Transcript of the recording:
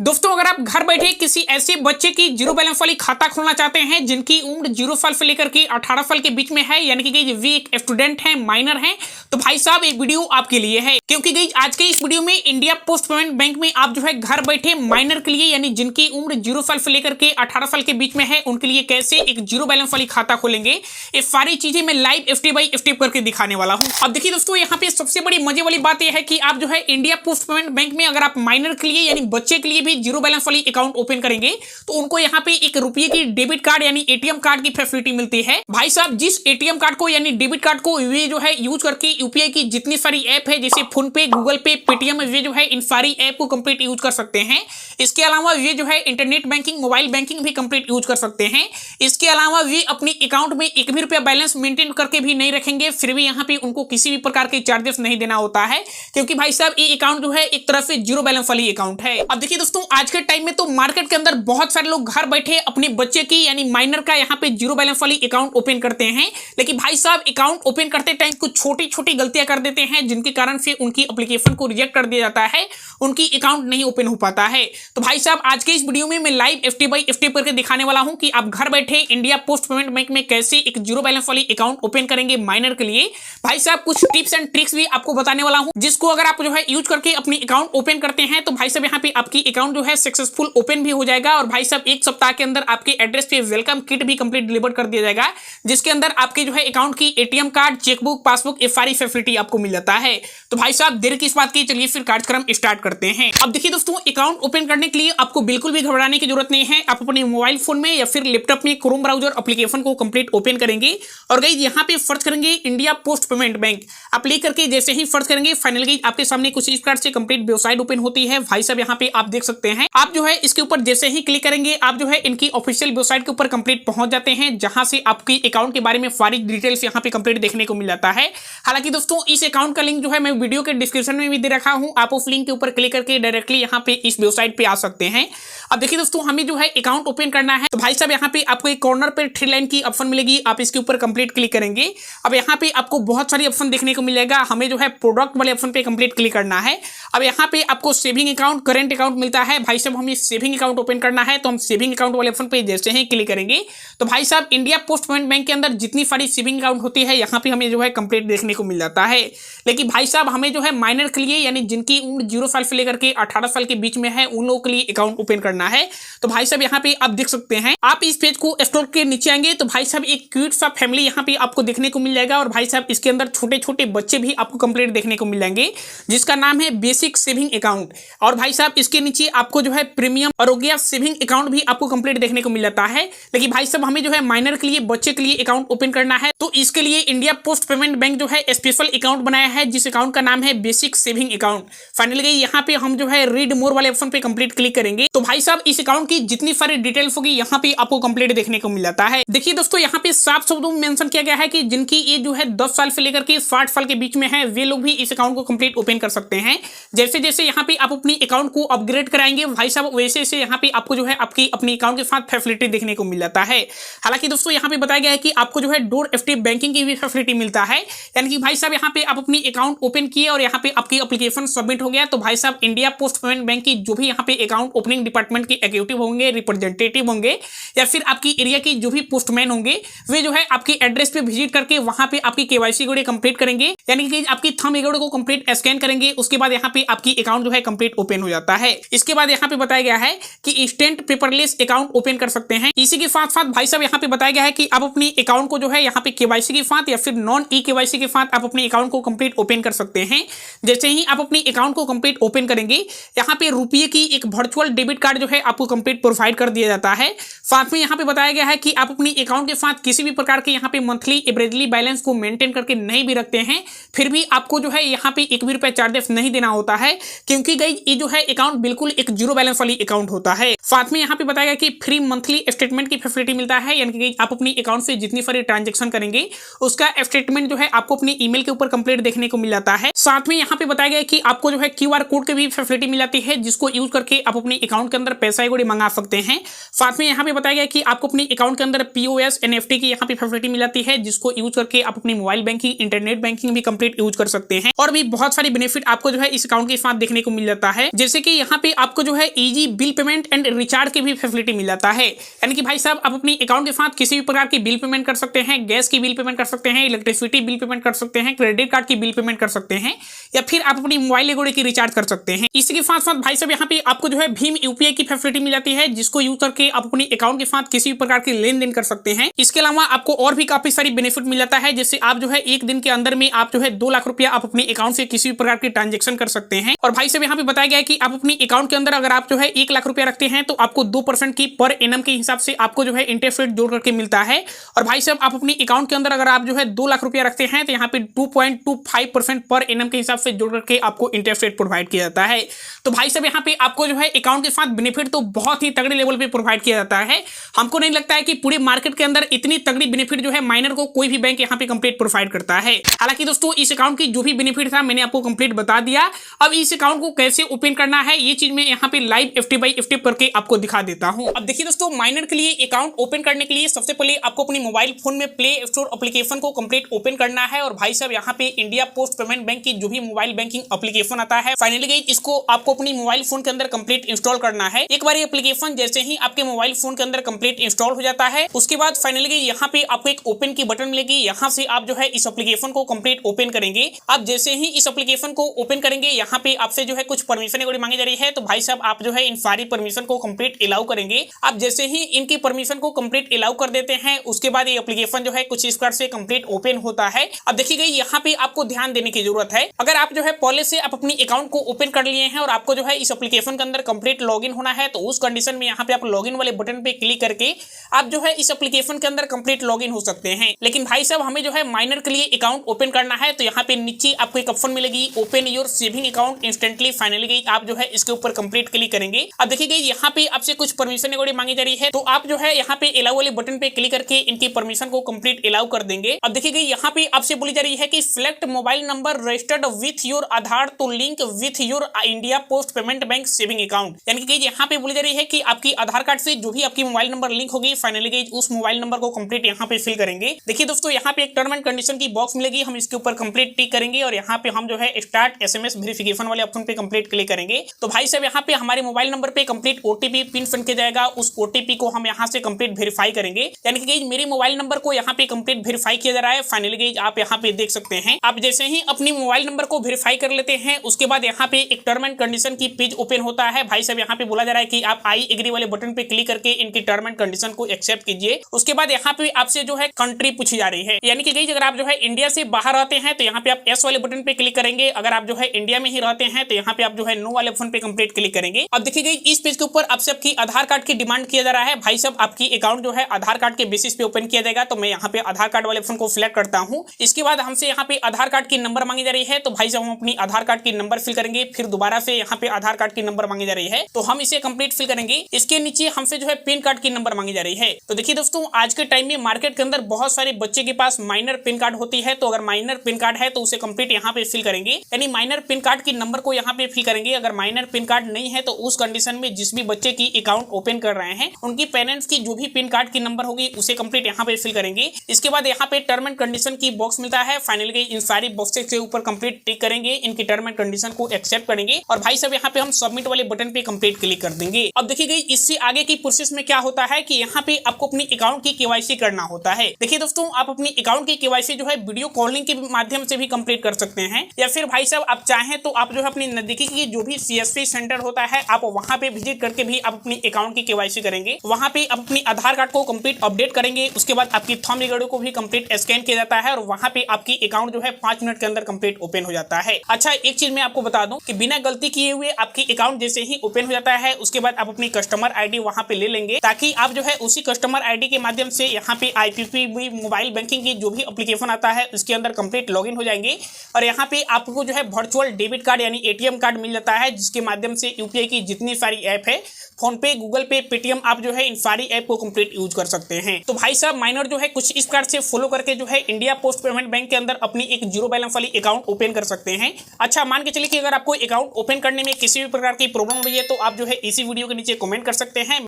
दोस्तों, अगर आप घर बैठे किसी ऐसे बच्चे की जीरो बैलेंस वाली खाता खोलना चाहते हैं जिनकी उम्र 0 साल से लेकर के 18 साल के बीच में है, यानी कि वे एक स्टूडेंट हैं, माइनर हैं, तो भाई साहब ये वीडियो आपके लिए है। क्योंकि गई आज के इस वीडियो में इंडिया पोस्ट पेमेंट बैंक में आप जो है घर बैठे माइनर के लिए, यानी जिनकी उम्र 0 साल से लेकर के 18 साल के बीच में है, उनके लिए कैसे एक जीरो बैलेंस वाली खाता खोलेंगे, ये सारी चीजें मैं लाइव स्टेप बाय स्टेप करके दिखाने वाला हूँ। अब देखिए दोस्तों, यहाँ पे सबसे बड़ी मजे वाली बात यह है कि आप जो है इंडिया पोस्ट पेमेंट बैंक में अगर आप माइनर के लिए यानी बच्चे के लिए भी जीरो बैलेंस वाली अकाउंट ओपन करेंगे तो उनको यहाँ पे ₹1 की डेबिट कार्ड यानी एटीएम कार्ड की फैसिलिटी मिलती है। भाई साहब, जिस एटीएम कार्ड को यानी डेबिट कार्ड को वे जो है यूज करके यूपीआई की जितनी सारी ऐप है जैसे फोन पे, गूगल पे, पेटीएम, वे जो है इन सारी ऐप को कंप्लीट यूज कर सकते हैं। इसके अलावा वे जो है इंटरनेट बैंकिंग, मोबाइल बैंकिंग भी कंप्लीट यूज कर सकते हैं। इसके अलावा वे अपनी अकाउंट में ₹1 भी बैलेंस मेंटेन करके भी नहीं रखेंगे, फिर भी यहाँ पे उनको किसी भी प्रकार के चार्जेस नहीं देना होता है, क्योंकि भाई साहब ये अकाउंट जो है एक तरह से जीरो बैलेंस वाली अकाउंट है। अब देखिए दोस्तों, आज के टाइम में तो मार्केट के अंदर बहुत सारे लोग घर बैठे अपने बच्चे की यानी माइनर का यहाँ पे जीरो बैलेंस वाली अकाउंट ओपन करते हैं, लेकिन भाई साहब अकाउंट ओपन करते टाइम कुछ छोटी छोटी गलतियां कर देते हैं जिनके कारण से उनकी एप्लीकेशन को रिजेक्ट कर दिया जाता है, उनकी अकाउंट नहीं ओपन हो पाता है। तो भाई साहब, आज के इस वीडियो में मैं लाइव स्टेप बाय स्टेप करके दिखाने वाला हूं कि आप घर बैठे इंडिया पोस्ट पेमेंट बैंक में कैसे एक जीरो बैलेंस वाली अकाउंट ओपन करेंगे माइनर के लिए। भाई साहब, कुछ टिप्स एंड ट्रिक्स भी आपको बताने वाला हूं, जिसको अगर आप जो है यूज करके अपनी अकाउंट ओपन करते हैं तो भाई साहब यहाँ पे आपकी अकाउंट जो है सक्सेसफुल ओपन भी हो जाएगा। और भाई साहब, एक सप्ताह के अंदर आपके एड्रेस पे वेलकम किट भी कंप्लीट डिलीवर कर दिया जाएगा, जिसके अंदर आपके जो है अकाउंट की एटीएम कार्ड, चेकबुक, पासबुक, ये सारी फैसिलिटी आपको मिल जाता है। तो भाई साहब, देर किस बात की, चलिए फिर कार्यक्रम स्टार्ट करते हैं। अब देखिए दोस्तों, अकाउंट ओपन करने के लिए आपको बिल्कुल भी घबराने की जरूरत नहीं है। आप अपने मोबाइल फोन में या फिर लैपटॉप में क्रोम ब्राउजर एप्लीकेशन को कंप्लीट ओपन करेंगे और गाइस यहाँ पे सर्च करेंगे इंडिया पोस्ट पेमेंट बैंक। आप लिख करके जैसे ही सर्च करेंगे फाइनल गाइस आपके सामने कुछ इस प्रकार से कंप्लीट वेबसाइट ओपन होती है। भाई साहब, यहाँ पे आप देख सकते हैं, आप जो है इसके ऊपर जैसे ही क्लिक करेंगे आप जो है इनकी ऑफिशियल वेबसाइट के ऊपर कंप्लीट पहुंच जाते हैं, जहां से आपकी अकाउंट के बारे में सारी डिटेल्स यहाँ पे कंप्लीट देखने को मिल जाता है। हालांकि दोस्तों, इस अकाउंट का लिंक जो है मैं वीडियो के डिस्क्रिप्शन में भी दे रखा हूं, आप उस लिंक के ऊपर क्लिक करके डायरेक्टली यहाँ पे इस वेबसाइट पे आ सकते हैं। अब देखिए दोस्तों, हमें जो है अकाउंट ओपन करना है, तो भाई साहब यहाँ पे आपको एक कॉर्नर पे 3 लाइन की ऑप्शन मिलेगी, आप इसके ऊपर कंप्लीट क्लिक करेंगे। अब यहाँ पे आपको बहुत सारी ऑप्शन देखने को मिलेगा, हमें जो है प्रोडक्ट वाले ऑप्शन पे कंप्लीट क्लिक करना है। अब यहाँ पे आपको सेविंग अकाउंट, करंट अकाउंट मिलता है। भाई साहब, हमें सेविंग अकाउंट ओपन करना है, तो हम सेविंग अकाउंट वाले ऑप्शन पे जैसे ही क्लिक करेंगे तो भाई साहब इंडिया पोस्ट पेमेंट बैंक के अंदर जितनी सारी सेविंग अकाउंट होती है यहाँ पे हमें जो है कंप्लीट देखने को मिल जाता है। लेकिन भाई साहब, हमें जो है माइनर के लिए यानी जिनकी उम्र 0 साल से लेकर के 18 साल के बीच में है, उन लोगों के लिए अकाउंट ओपन करना है। तो भाई साहब यहाँ पे आप देख सकते हैं, आप इस पेज को स्क्रॉल के नीचे आएंगे तो भाई साहब एक क्यूट सा फैमिली यहाँ पे आपको देखने को मिल जाएगा। और भाई साहब इसके अंदर छोटे छोटे बच्चे भी आपको कंप्लीट देखने को मिल जाएंगे, जिसका नाम है बेसिक सेविंग अकाउंट। और भाई साहब इसके नीचे आपको जो है प्रीमियम और सेविंग अकाउंट भी आपको कंप्लीट देखने को मिल जाता है। लेकिन भाई साहब, हमें जो है माइनर के लिए, बच्चे के लिए अकाउंट ओपन करना है, तो इसके लिए इंडिया पोस्ट पेमेंट बैंक जो है स्पेशल अकाउंट बनाया है, जिस अकाउंट का नाम है बेसिक सेविंग अकाउंट। फाइनली यहाँ पे हम जो है रीड मोर वाले ऑप्शन पे कंप्लीट क्लिक करेंगे तो भाई साहब इस अकाउंट की जितनी सारी डिटेल्स होगी यहाँ पे आपको कंप्लीट देखने को मिल जाता है। देखिए दोस्तों, यहाँ पे साफ शब्दों में मेंशन किया गया है कि जिनकी एज जो है 10 साल से लेकर के 60 साल के बीच में है, वे लोग भी इस अकाउंट को कंप्लीट ओपन कर सकते हैं। जैसे जैसे यहाँ पे आप अपनी अकाउंट को अपग्रेड कराएंगे भाई साहब, वैसे से यहाँ पे आपको जो है आपकी अपनी अकाउंट के साथ फैसिलिटी देखने को मिल जाता है। हालांकि दोस्तों, यहाँ पे बताया गया है कि आपको जो है डोर स्टेप बैंकिंग की भी फैसिलिटी मिलता है, यानी कि भाई साहब यहाँ पे आप अपनी अकाउंट ओपन किए और यहाँ पे आपकी एप्लीकेशन सबमिट हो गया तो भाई साहब इंडिया पोस्ट पेमेंट बैंक की जो भी यहाँ पे अकाउंट ओपनिंग डिपार्टमेंट के एग्जीक्यूटिव होंगे, रिप्रेजेंटेटिव होंगे या फिर आपकी एरिया की जो भी पोस्टमैन होंगे, वे जो है आपके एड्रेस पे विजिट करके वहां पे आपकी केवाईसी गोड़े कंप्लीट करेंगे, यानी कि आपकी थंब एगोड़े को कंप्लीट स्कैन करेंगे। उसके बाद यहाँ पे आपकी अकाउंट जो है कंप्लीट ओपन हो जाता है। इसके बाद यहाँ पे बताया गया है कि इंस्टेंट पेपरलेस अकाउंट ओपन कर सकते हैं। इसी के साथ साथ भाई साहब यहाँ पे बताया गया है कि आप अपनी अकाउंट को जो है यहाँ पे केवाईसी के साथ या फिर नॉन ई केवाईसी के साथ आप अपने अकाउंट को कंप्लीट ओपन कर सकते हैं। जैसे ही आप अपनी अकाउंट को कंप्लीट ओपन करेंगे, यहाँ पे ₹1 की एक वर्चुअल डेबिट कार्ड जो है आपको कंप्लीट प्रोवाइड कर दिया जाता है। साथ में यहाँ पे बताया गया है कि आप अपनी अकाउंट के साथ किसी भी प्रकार के यहाँ पे मंथली एवरेजली बैलेंस को मेंटेन करके नहीं भी रखते हैं, फिर भी आपको जो है यहाँ पे ₹1 भी चार्जेस नहीं देना होता है, क्योंकि गाइस ये जो है अकाउंट बिल्कुल एक जीरो बैलेंस वाली अकाउंट होता है। साथ में यहाँ पे बताया गया कि फ्री मंथली स्टेटमेंट की फैसिलिटी मिलता है, यानी कि आप अपनी अकाउंट से जितनी सारी ट्रांजेक्शन करेंगे उसका स्टेटमेंट जो है आपको अपनी ईमेल के ऊपर कंप्लीट देखने को मिल जाता है। साथ में यहाँ पे बताया गया है कि आपको जो है QR कोड की भी फैसिलिटी मिल जाती है, जिसको यूज करके आप अपने अकाउंट के अंदर पैसा को मंगा सकते हैं। साथ में यहाँ पे बताया गया है कि आपको अपने अकाउंट के अंदर POS NFT की यहाँ पे फैसिलिटी मिल जाती है, जिसको यूज करके आप अपनी मोबाइल बैंकिंग, इंटरनेट बैंकिंग भी कंप्लीट यूज कर सकते हैं। और भी बहुत सारी बेनिफिट आपको जो है इस अकाउंट के साथ देखने को मिल जाता है, जैसे कि यहाँ पे आपको जो है easy bill payment and recharge की भी फैसिलिटी मिल जाता है। यानी कि भाई साहब आप अपने अकाउंट के साथ किसी भी प्रकार की बिल पेमेंट कर सकते हैं, गैस की बिल पेमेंट कर सकते हैं, इलेक्ट्रिसिटी बिल पेमेंट कर सकते हैं, क्रेडिट कार्ड की बिल पेमेंट कर सकते हैं, या फिर आप अपनी मोबाइल एगोड़े की रिचार्ज कर सकते हैं। इसी के साथ साथ भाई साहब यहाँ पे आपको जो है भीम UPI की फैसिलिटी मिल जाती है, जिसको यूज करके आप अपने अकाउंट के साथ किसी भी प्रकार की लेन देन कर सकते हैं। इसके अलावा आपको और भी काफी सारी बेनिफिट मिल जाता है, जैसे आप जो है एक दिन के अंदर में आप जो है 2 लाख रुपया आप अपने अकाउंट से किसी भी प्रकार की ट्रांजेक्शन कर सकते हैं। और भाई साहब यहाँ पे बताया गया है कि आप अपने अकाउंट के अंदर अगर आप जो है 1 लाख रुपया रखते हैं तो आपको 2% की पर एनम के हिसाब से आपको जो है इंटरेस्ट रेट जोड़ करके मिलता है। और भाई साहब आप अपने अकाउंट के अंदर अगर आप जो है 2 लाख रुपया रखते हैं तो यहाँ पे 2.25% पर एनम के हिसाब से जोड़ करके आपको इंटरेस्ट रेट प्रोवाइड किया जाता है। तो भाई साहब यहाँ पे आपको जो है अकाउंट के साथ बेनिफिट तो बहुत ही तगड़े लेवल पे प्रोवाइड किया जाता है। हमको नहीं लगता है कि पूरे मार्केट के अंदर इतनी तगड़ी बेनिफिट जो है माइनर को कोई भी बैंक यहाँ पे कंप्लीट प्रोवाइड करता है। हालांकि दोस्तों इस अकाउंट की जो भी बेनिफिट था मैंने आपको कंप्लीट बता दिया। अब इस अकाउंट को कैसे ओपन करना है ये चीज मैं यहाँ पे लाइव FT करके आपको दिखा देता हूँ। अब देखिए दोस्तों, माइनर के लिए अकाउंट ओपन करने के लिए सबसे पहले आपको अपनी मोबाइल फोन में प्ले स्टोर एप्लीकेशन को कंप्लीट ओपन करना है। और भाई साहब यहाँ पे इंडिया पोस्ट पेमेंट बैंक की जो भी मोबाइल बैंकिंग एप्लीकेशन आता है, फाइनली गाइस इसको आपको अपनी मोबाइल फोन के अंदर कंप्लीट इंस्टॉल करना है। एक बार ये एप्लीकेशन जैसे ही आपके मोबाइल फोन के अंदर कंप्लीट इंस्टॉल हो जाता है, उसके बाद फाइनली गाइस यहाँ पे आपको एक ओपन की बटन मिलेगी। यहाँ से आप जो है इस एप्लीकेशन को कंप्लीट ओपन करेंगे। आप जैसे ही इस एप्लीकेशन को ओपन करेंगे, यहाँ पे आपसे जो है कुछ परमिशन मांगी जा रही है। तो भाई साहब आप जो है इन सारी परमिशन को कंप्लीट अलाउ करेंगे। आप जैसे ही इनकी परमिशन को कंप्लीट अलाउ कर देते हैं, उसके बाद ये एप्लीकेशन जो है कुछ इस प्रकार से कंप्लीट ओपन होता है। अब देखिए यहाँ पे आपको ध्यान देने की जरूरत है। अगर आप जो है पहले से आप अपनी अकाउंट को ओपन कर लिए हैं और आपको जो है इस एप्लीकेशन के अंदर कंप्लीट लॉगिन होना है, तो उस कंडीशन में यहाँ पे आप लॉगिन वाले बटन पे क्लिक करके आप जो है इस एप्लीकेशन के अंदर कंप्लीट लॉगिन हो सकते हैं। लेकिन भाई साहब हमें जो है माइनर के लिए अकाउंट ओपन करना है, तो यहाँ पे नीचे आपको एक ऑप्शन मिलेगी open your saving account instantly. Finally आप जो है इसके ऊपर कंप्लीट क्लिक करेंगे। अब देखिए यहाँ पे आपसे कुछ परमिशन मांगी जा रही है, तो आप जो है यहाँ पे अलाउ वाले बटन पे क्लिक करके इनकी परमिशन को कंप्लीट अलाउ कर देंगे। अब देखिए यहाँ पे आपसे बोली जा रही है कि select mobile number registered with your Aadhaar to link with your India Post Payment Bank saving account. यानी कि यहाँ पे बोली जा रही है कि आपकी आधार कार्ड से जो भी आपकी मोबाइल नंबर लिंक होगी, फाइनली उस मोबाइल नंबर को कंप्लीट यहाँ पे फिल करेंगे। देखिए दोस्तों यहाँ पे एक टर्म एंड कंडीशन की बॉक्स मिलेगी, हम इसके ऊपर कंप्लीट टिक करेंगे और यहाँ पे हम जो है स्टार्ट SMS वेरिफिकेशन वाले ऑप्शन पे कंप्लीट क्लिक करेंगे। तो भाई साहब यहाँ पे हमारे मोबाइल नंबर पे कंप्लीट OTP पिन बन के जाएगा। उस OTP को हम यहाँ से कंप्लीट वेरीफाई करेंगे। यानी कि मेरे मोबाइल नंबर को यहाँ पे कंप्लीट वेरीफाई किया जा रहा है। फाइनली आप यहाँ पे देख सकते हैं। आप जैसे ही अपनी मोबाइल नंबर को वेरीफाई कर लेते हैं, उसके बाद यहाँ पे एक टर्म एंड कंडीशन की पेज ओपन होता है। भाई साहब यहाँ पे बोला जा रहा है कि आप आई एग्री वाले बटन पे क्लिक करके इनकी टर्म एंड कंडीशन को एक्सेप्ट कीजिए। उसके बाद यहाँ पे आपसे जो है कंट्री पूछी जा रही है, यानी कि अगर आप जो है इंडिया से बाहर रहते हैं तो यहाँ पे आप एस वाले बटन पे क्लिक करेंगे। अगर आप जो है इंडिया में ही रहते हैं तो यहाँ पे आप जो है नो वाले ऑप्शन पे कंप्लीट क्लिक करेंगे। अब देखिए इस पेज के ऊपर आपसे आपकी आधार कार्ड की डिमांड किया जा रहा है। भाई साहब आपकी अकाउंट जो है आधार कार्ड के बेसिस पे ओपन किया जाएगा, तो मैं यहाँ पे आधार कार्ड वाले ऑप्शन को सिलेक्ट करता हूँ। इसके बाद हमसे यहाँ पे आधार कार्ड की नंबर मांगी जा रही है, तो भाई साहब हम अपनी आधार कार्ड की नंबर फिल करेंगे। फिर दोबारा से यहाँ पे आधार कार्ड की नंबर मांगी जा रही है, तो हम इसे कंप्लीट फिल करेंगे। इसके नीचे हमसे जो है पैन कार्ड की नंबर मांगी जा रही है। तो देखिए दोस्तों आज के टाइम में मार्केट के अंदर बहुत सारे बच्चे के पास माइनर पैन कार्ड होती है, तो अगर माइनर पैन कार्ड है तो उसे कंप्लीट यहाँ पे फिल करेंगे, यानी माइनर पैन कार्ड की नंबर को यहाँ पे फिल करेंगे। अगर माइनर पैन कार्ड नहीं है तो उस कंडीशन में जिस भी बच्चे की अकाउंट ओपन कर रहे हैं उनकी पेरेंट्स की जो भी पैन कार्ड की नंबर होगी उसे कंप्लीट यहाँ पे फिल करेंगे। इसके बाद यहाँ पे टर्म एंड कंडीशन की बॉक्स मिलता है। फाइनली इन सारी बॉक्सेस के ऊपर कंप्लीट टिक करेंगे, इनकी टर्म एंड कंडीशन को एक्सेप्ट करेंगे और भाई साहब यहाँ पे हम सबमिट वाले बटन पे कंप्लीट क्लिक कर देंगे। अब देखिए इससे आगे की प्रोसेस में क्या होता है कि यहाँ पे आपको अपनी अकाउंट की KYC करना होता है। देखिए दोस्तों आप अपनी अकाउंट की KYC जो है वीडियो कॉलिंग के माध्यम से भी कंप्लीट कर सकते हैं, या फिर भाई साहब आप चाहें तो आप जो है अपनी नजदीकी की जो भी CSP सेंटर होता है आप वहां पे विजिट करके भी आप अपनी अकाउंट की KYC करेंगे। वहां पे आप अपनी आधार कार्ड को कंप्लीट अपडेट करेंगे। उसके बाद आपकी थंब रिकॉर्ड को भी कंप्लीट स्कैन किया जाता है और वहां पे आपकी अकाउंट जो है 5 मिनट के अंदर कंप्लीट ओपन हो जाता है। अच्छा एक चीज मैं आपको बता दूं कि बिना गलती किए हुए आपकी अकाउंट जैसे ही ओपन हो जाता है उसके बाद आप अपनी कस्टमर ID वहां पे ले लेंगे, ताकि आप जो है उसी कस्टमर ID के माध्यम से यहाँ पे IPP मोबाइल बैंकिंग की जो भी एप्लीकेशन आता है उसके अंदर कंप्लीट लॉगिन हो जाएंगे और यहाँ पे आपको जो है वर्चुअल डेबिट कार्ड यानी ATM कार्ड मिल जाता है, जिसके माध्यम से UPI की जितनी सारी ऐप है फोन पे, गूगल पे, पेटीएम आप जो है इन सारी ऐप को कंप्लीट यूज कर सकते हैं। तो भाई साहब माइनर जो है कुछ इस प्रकार से फॉलो करके जो है इंडिया पोस्ट पेमेंट बैंक के अंदर अपनी एक जीरो बैलेंस वाली अकाउंट ओपन कर सकते हैं। अच्छा, मान के चलिए कि अगर आपको अकाउंट ओपन करने में किसी भी प्रकार की प्रॉब्लम हो रही है तो आप जो है इसी वीडियो के नीचे कमेंट कर सकते हैं।